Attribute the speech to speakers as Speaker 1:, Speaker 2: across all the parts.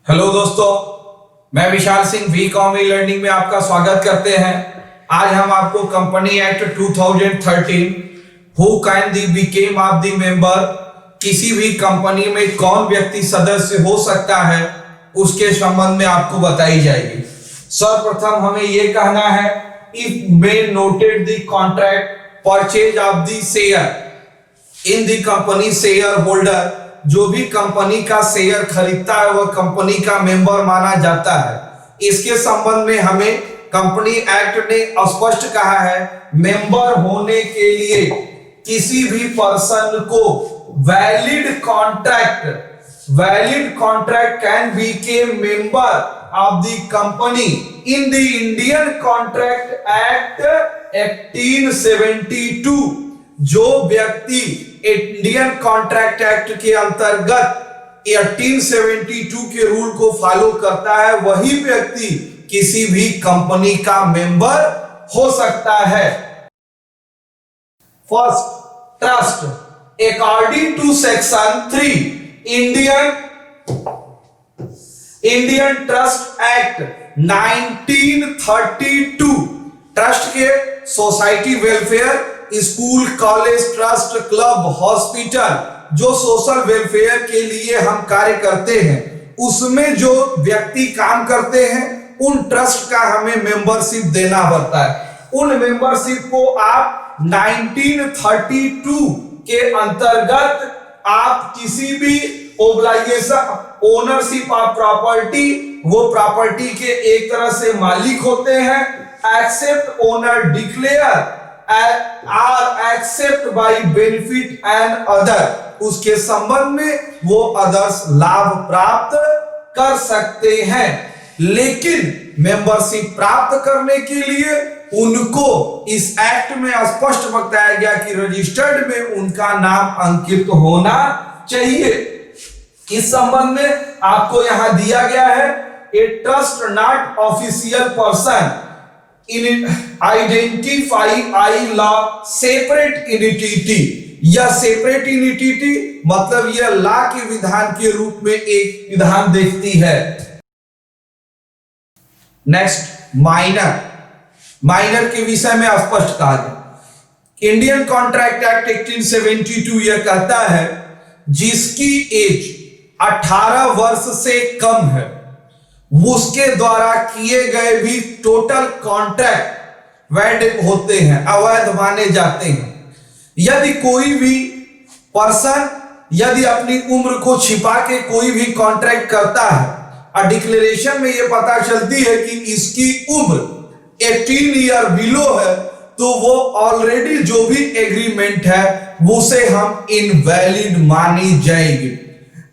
Speaker 1: Hello दोस्तों, मैं Vishal Singh V com e learning में आपका स्वागत करते हैं। आज हम आपको company act 2013 who can the became of the member, किसी भी कंपनी में कौन व्यक्ति सदस्य हो सकता है, उसके संबंध में आपको बताई जाएगी। सर्वप्रथम हमें यह कहना है, if may noted the contract purchase of the share in the company share holder, जो भी कंपनी का शेयर खरीदता है वह कंपनी का मेंबर माना जाता है। इसके संबंध में हमें कंपनी एक्ट ने स्पष्ट कहा है, मेंबर होने के लिए किसी भी पर्सन को valid contract can became member of the company in the Indian contract act 1872। जो व्यक्ति इंडियन कॉन्ट्रैक्ट एक्ट के अंतर्गत 1872 के रूल को फॉलो करता है, वही व्यक्ति किसी भी कंपनी का मेंबर हो सकता है। First, trust. According to section 3 Indian trust act 1932, trust के society welfare, school, college, trust, club, hospital, जो सोशल वेलफेयर के लिए हम कार्य करते हैं, उसमें जो व्यक्ति काम करते हैं उन ट्रस्ट का हमें मेंबरशिप देना पड़ता है। उन मेंबरशिप को आप 1932 के अंतर्गत आप किसी भी ओब्लाइगेशन, ओनरशिप ऑफ प्रॉपर्टी, वो प्रॉपर्टी के एक तरह से मालिक होते हैं, except owner declare are except by benefit and other, उसके संबंध में वो अदर्स लाभ प्राप्त कर सकते हैं। लेकिन मेंबरशिप प्राप्त करने के लिए उनको इस एक्ट में स्पष्ट बताया गया कि रजिस्टर्ड में उनका नाम अंकित होना चाहिए। इस संबंध में आपको यहां दिया गया है, a trust not official person identify I law separate entity, या सेपरेट एंटिटी मतलब यह लॉ के विधान के रूप में एक विधान देखती है। नेक्स्ट, माइनर के विषय में स्पष्ट कहा गया, इंडियन कॉन्ट्रैक्ट एक्ट 1872 यह कहता है, जिसकी एज 18 वर्ष से कम है उसके द्वारा किए गए भी टोटल कॉन्ट्रैक्ट वैलिड होते हैं, अवैध माने जाते हैं। यदि कोई भी पर्सन यदि अपनी उम्र को छिपा के कोई भी कॉन्ट्रैक्ट करता है और डिक्लेरेशन में यह पता चलती है कि इसकी उम्र 18 ईयर बिलो है, तो वो ऑलरेडी जो भी एग्रीमेंट है उसे हम इनवैलिड मानी जाएगी।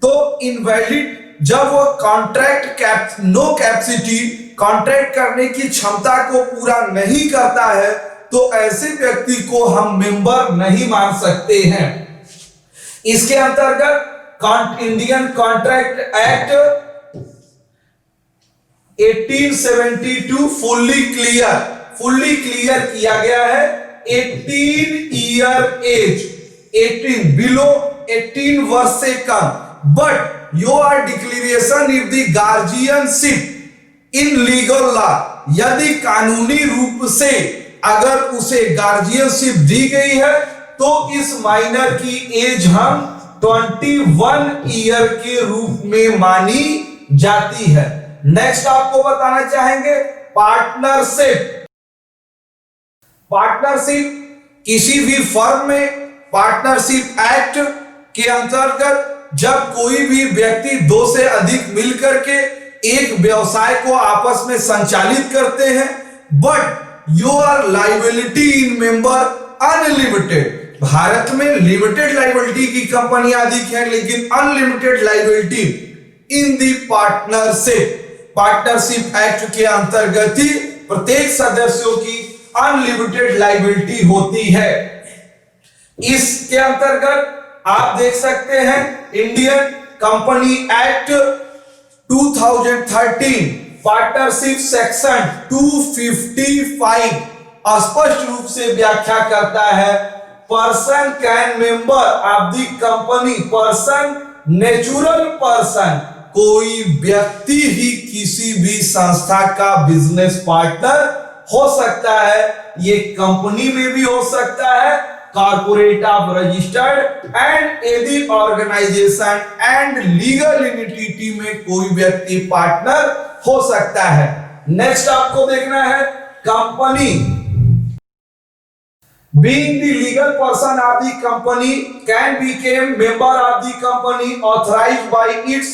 Speaker 1: तो इनवैलिड जब वो कॉन्ट्रैक्ट नो कैपेसिटी, कॉन्ट्रैक्ट करने की क्षमता को पूरा नहीं करता है, तो ऐसे व्यक्ति को हम मेंबर नहीं मान सकते हैं। इसके अंतर्गत Indian contract act 1872 fully clear किया गया है। 18 ईयर एज, 18 बिलो 18 वर्ष से कम, but your declaration if the guardianship in legal law, यदि कानूनी रूप से अगर उसे गार्जियनशिप दी गई है तो इस माइनर की एज हम 21 ईयर के रूप में मानी जाती है। नेक्स्ट आपको बताना चाहेंगे, पार्टनरशिप किसी भी फर्म में पार्टनरशिप एक्ट के अंतर्गत जब कोई भी व्यक्ति दो से अधिक मिलकर के एक व्यवसाय को आपस में संचालित करते हैं, but your liability in member unlimited. Bharat में लिमिटेड लायबिलिटी की कंपनियां अधिक हैं, लेकिन अनलिमिटेड लायबिलिटी इन दी पार्टनरशिप एक्ट के अंतर्गत ही प्रत्येक सदस्यों की अनलिमिटेड लायबिलिटी होती है। इसके अंतर्गत आप देख सकते हैं, Indian company act 2013 partnership section 255 स्पष्ट रूप से व्याख्या करता है, person can member of the company, person natural person कोई व्यक्ति ही किसी भी संस्था का बिजनेस पार्टनर हो सकता है। ये कंपनी में भी हो सकता है, corporate of registered and any organisation and legal entity में कोई व्यक्ति पार्टनर हो सकता है। नेक्स्ट आपको देखना है company. Being the legal person of the company can become member of the company authorized by its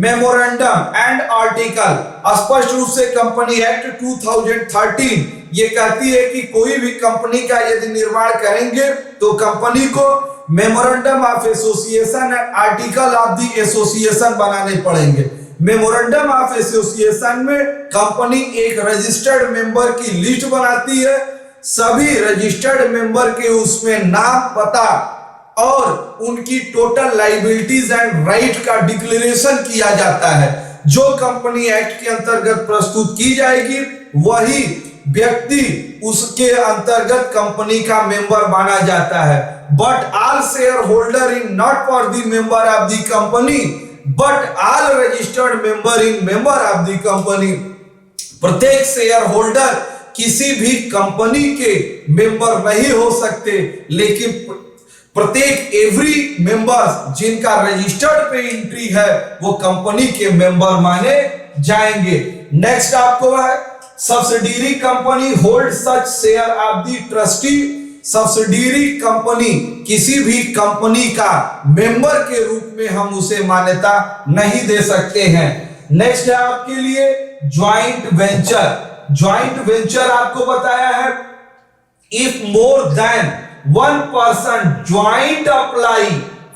Speaker 1: memorandum and article। स्पष्ट रूप से कंपनी एक्ट 2013 ये कहती है कि कोई भी कंपनी का यदि निर्माण करेंगे तो कंपनी को memorandum of association and article of the association बनाने पड़ेंगे। मेमोरेंडम ऑफ एसोसिएशन में कंपनी एक रजिस्टर्ड मेंबर की लिस्ट बनाती है, सभी रजिस्टर्ड मेंबर के उसमें नाम, पता और उनकी टोटल लायबिलिटीज एंड राइट का डिक्लेरेशन किया जाता है। जो कंपनी एक्ट के अंतर्गत प्रस्तुत की जाएगी वही व्यक्ति उसके अंतर्गत कंपनी का मेंबर माना जाता है। But all share holder in not for the member of the company but all registered member in member of the company. प्रत्येक शेयर होल्डर किसी भी कंपनी के मेंबर नहीं हो सकते, लेकिन प्रत्येक एवरी मेंबर्स जिनका रजिस्टर्ड पे एंट्री है वो कंपनी के मेंबर माने जाएंगे। नेक्स्ट आपको है subsidiary company hold such share of the trustee. Subsidiary company किसी भी कंपनी का मेंबर के रूप में हम उसे मान्यता नहीं दे सकते हैं। नेक्स्ट है आपके लिए ज्वाइंट वेंचर। ज्वाइंट वेंचर आपको बताया है if more than one person joint apply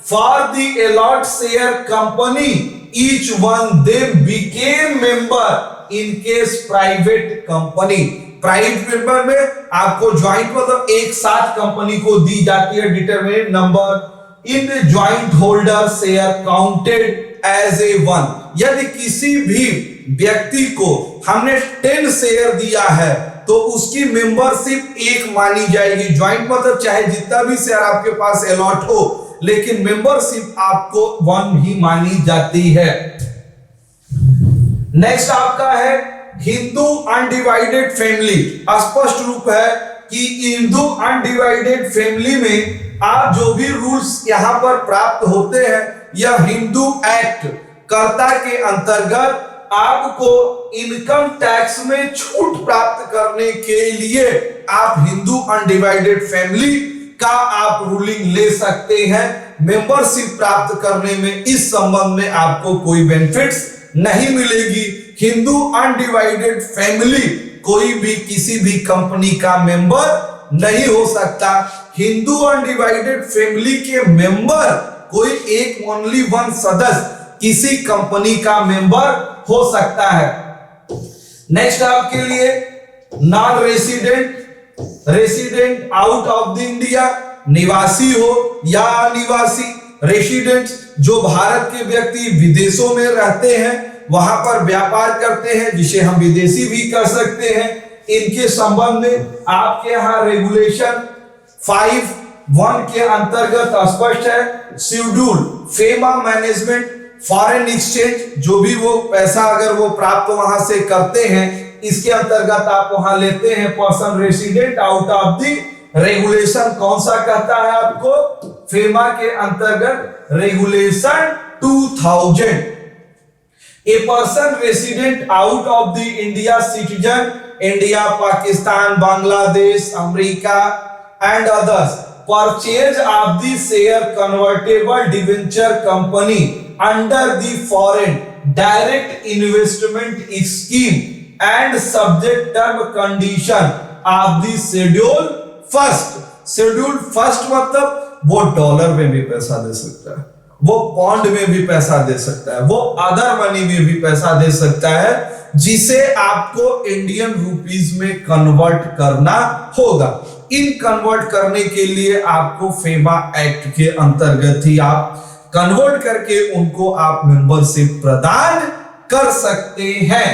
Speaker 1: for the allot share company each one they became member in case private company. Private member में आपको ज्वाइंट मतलब एक साथ कंपनी को दी जाती है determinate number in the joint holder share counted as a one. यदि किसी भी व्यक्ति को हमने 10 शेयर दिया है तो उसकी मेंबरशिप एक मानी जाएगी। ज्वाइंट मतलब चाहे जितना भी शेयर आपके पास अलॉट हो, लेकिन मेंबरशिप आपको 1 ही मानी जाती है। नेक्स्ट आपका है हिंदू अनडिवाइडेड फैमिली। स्पष्ट रूप है कि हिंदू अनडिवाइडेड फैमिली में आप जो भी रूल्स यहां पर प्राप्त होते हैं यह हिंदू एक्ट कर्ता के अंतर्गत आपको इनकम टैक्स में छूट प्राप्त करने के लिए आप हिंदू अनडिवाइडेड फैमिली का आप रूलिंग ले सकते हैं। मेंबरशिप प्राप्त करने में इस संबंध में आपको कोई बेनिफिट्स नहीं मिलेगी। हिंदू अनडिवाइडेड फैमिली कोई भी किसी भी कंपनी का मेंबर नहीं हो सकता। हिंदू अनडिवाइडेड फैमिली के मेंबर कोई एक ओनली वन सदस्य किसी कंपनी का मेंबर हो सकता है। नेक्स्ट आपके लिए non resident. Resident out of the India, निवासी हो या अनिवासी। रेसिडेंट जो भारत के व्यक्ति विदेशों में रहते हैं, वहां पर व्यापार करते हैं, जिसे हम विदेशी भी कर सकते हैं। इनके संबंध में आपके यहां रेगुलेशन 5(1) के अंतर्गत स्पष्ट है। Schedule FEMA management foreign exchange जो भी वो पैसा अगर वो प्राप्त वहां से करते हैं इसके अंतर्गत आप वहां लेते हैं। Person resident out of the regulation कौन सा कहता है आपको? फेमा के अंतर्गत regulation 2000। A person resident out of the India citizen, India, Pakistan, Bangladesh, America and others purchase of the share convertible debenture company under the foreign direct investment scheme and subject term condition of the schedule first। Schedule first मतलब वो dollar में भी पैसा दे सकता है, वो pond में भी पैसा दे सकता है, वो अदर मनी में भी पैसा दे सकता है, जिसे आपको इंडियन रुपीस में कन्वर्ट करना होगा। इन कन्वर्ट करने के लिए आपको फेमा एक्ट के अंतर्गत ही आप कन्वर्ट करके उनको आप मेंबरशिप प्रदान कर सकते हैं।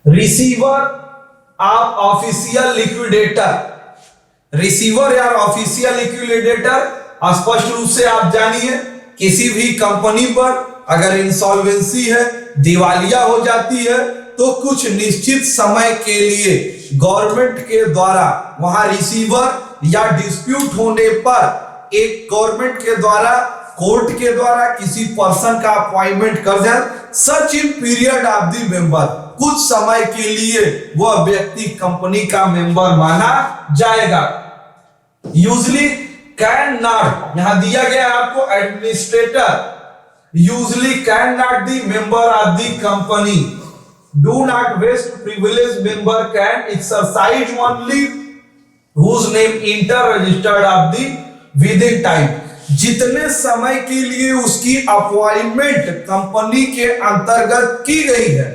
Speaker 1: रिसीवर आप ऑफिशियल लिक्विडेटर। रिसीवर या ऑफिशियल लिक्विडेटर स्पष्ट रूप से आप जानिए किसी भी कंपनी पर अगर इंसॉल्वेंसी है, दिवालिया हो जाती है, तो कुछ निश्चित समय के लिए गवर्नमेंट के द्वारा वहां रिसीवर या डिस्प्यूट होने पर एक गवर्नमेंट के द्वारा, कोर्ट के द्वारा किसी पर्सन का अपॉइंटमेंट कर जाए। Such in period of the member, कुछ समय के लिए वह व्यक्ति कंपनी का मेंबर माना जाएगा। यूजली कैन नॉट, यहां दिया गया आपको administrator, usually can not the member of the company, do not vest privilege member can exercise only whose name enter registered of the within time, जितने समय के लिए उसकी अपॉइंटमेंट कंपनी के अंतर्गत की गई है,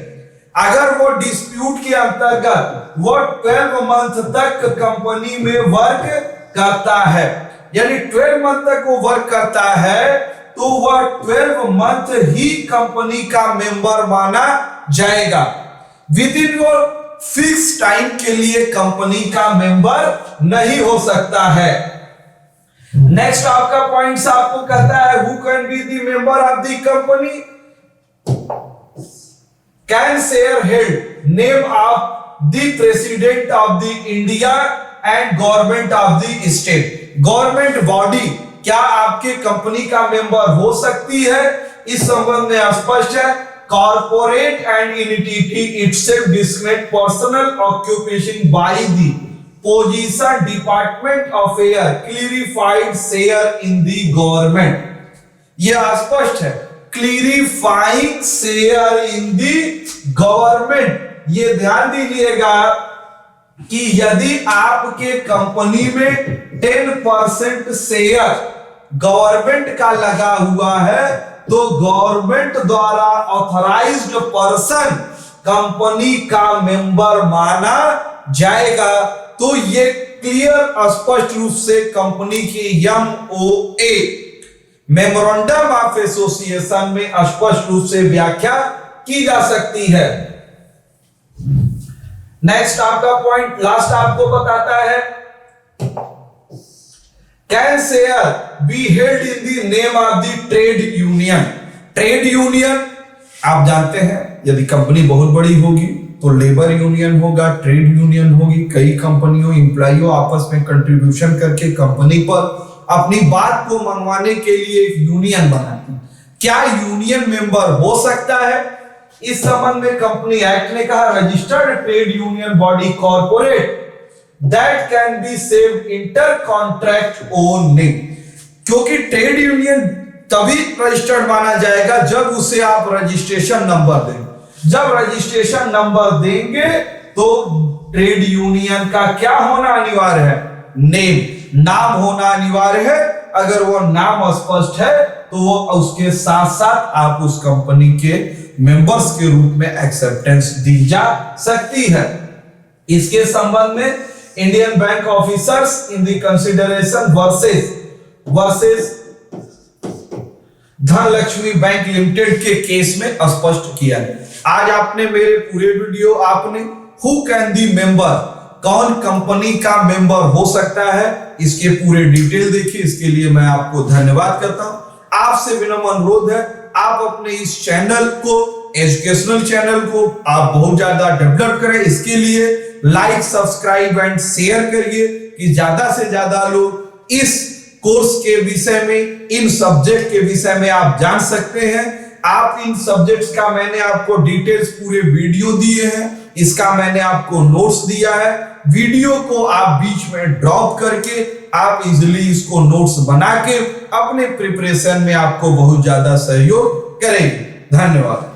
Speaker 1: अगर वो डिस्प्यूट के अंतर्गत वो 12 मंथ तक कंपनी में वर्क करता है, यानी 12 मंथ तक वो वर्क करता है, तो वह 12 मंथ ही कंपनी का मेंबर माना जाएगा। विद इन वो फिक्स टाइम के लिए कंपनी का मेंबर नहीं हो सकता है। नेक्स्ट आपका पॉइंट्स आपको कहता है who can be the member of the company, can share held name of the president of the India and government of the state, government body क्या आपके कंपनी का मेंबर हो सकती है, इस संबंध में स्पष्ट है। Corporate and entity itself designate personal occupation by the position, department of air, clarified share in the government, यह स्पष्ट है। क्लियरिफाइंग शेयर इन दी गवर्नमेंट, ये ध्यान दीजिएगा कि यदि आपके कंपनी में 10% शेयर गवर्नमेंट का लगा हुआ है, तो गवर्नमेंट द्वारा ऑथराइज्ड पर्सन कंपनी का मेंबर माना जाएगा। तो ये क्लियर स्पष्ट रूप से कंपनी की MOA मेमोरेंडम ऑफ एसोसिएशन में स्पष्ट रूप से व्याख्या की जा सकती है। नेक्स्ट आपका पॉइंट लास्ट आपको बताता है can share be held in the name of the trade union. Trade union आप जानते हैं, यदि कंपनी बहुत बड़ी होगी तो लेबर यूनियन होगा, ट्रेड यूनियन होगी, कई कंपनियों एम्प्लॉइयों आपस में कंट्रीब्यूशन करके कंपनी पर अपनी बात को मनवाने के लिए एक यूनियन बनाती। क्या यूनियन मेंबर हो सकता है? इस संबंध में कंपनी एक्ट ने कहा registered trade union body corporate that can be saved inter contract only, क्योंकि ट्रेड यूनियन तभी रजिस्टर्ड माना जाएगा जब उसे आप रजिस्ट्रेशन नंबर देंगे। जब रजिस्ट्रेशन नंबर देंगे तो ट्रेड यूनियन का क्या होना अनिवार्य है? नेम, नाम होना अनिवार्य है। अगर वो नाम स्पष्ट है तो वो उसके साथ साथ आप उस कंपनी के मेंबर्स के रूप में एक्सेप्टेंस दी जा सकती है। इसके संबंध में Indian bank officers in the consideration versus Dhanlaxmi bank limited के केस में स्पष्ट किया है। आज आपने मेरे पूरे वीडियो आपने हु कैन दी मेंबर, कौन कंपनी का मेंबर हो सकता है, इसके पूरे डिटेल देखिए। इसके लिए मैं आपको धन्यवाद करता हूं। आपसे विनम्र अनुरोध है आप अपने इस चैनल को, एजुकेशनल चैनल को आप बहुत ज्यादा डेवलप करें। इसके लिए लाइक, सब्सक्राइब एंड शेयर करिए कि ज्यादा से ज्यादा लोग इस कोर्स के विषय में, इन सब्जेक्ट के विषय में आप जान सकते हैं। आप इन सब्जेक्ट्स का मैंने आपको डिटेल्स पूरे वीडियो दिए हैं, इसका मैंने आपको नोट्स दिया है। वीडियो को आप बीच में ड्रॉप करके आप इजीली इसको नोट्स बना के अपने प्रिपरेशन में आपको बहुत ज्यादा सहयोग करेंगे। धन्यवाद।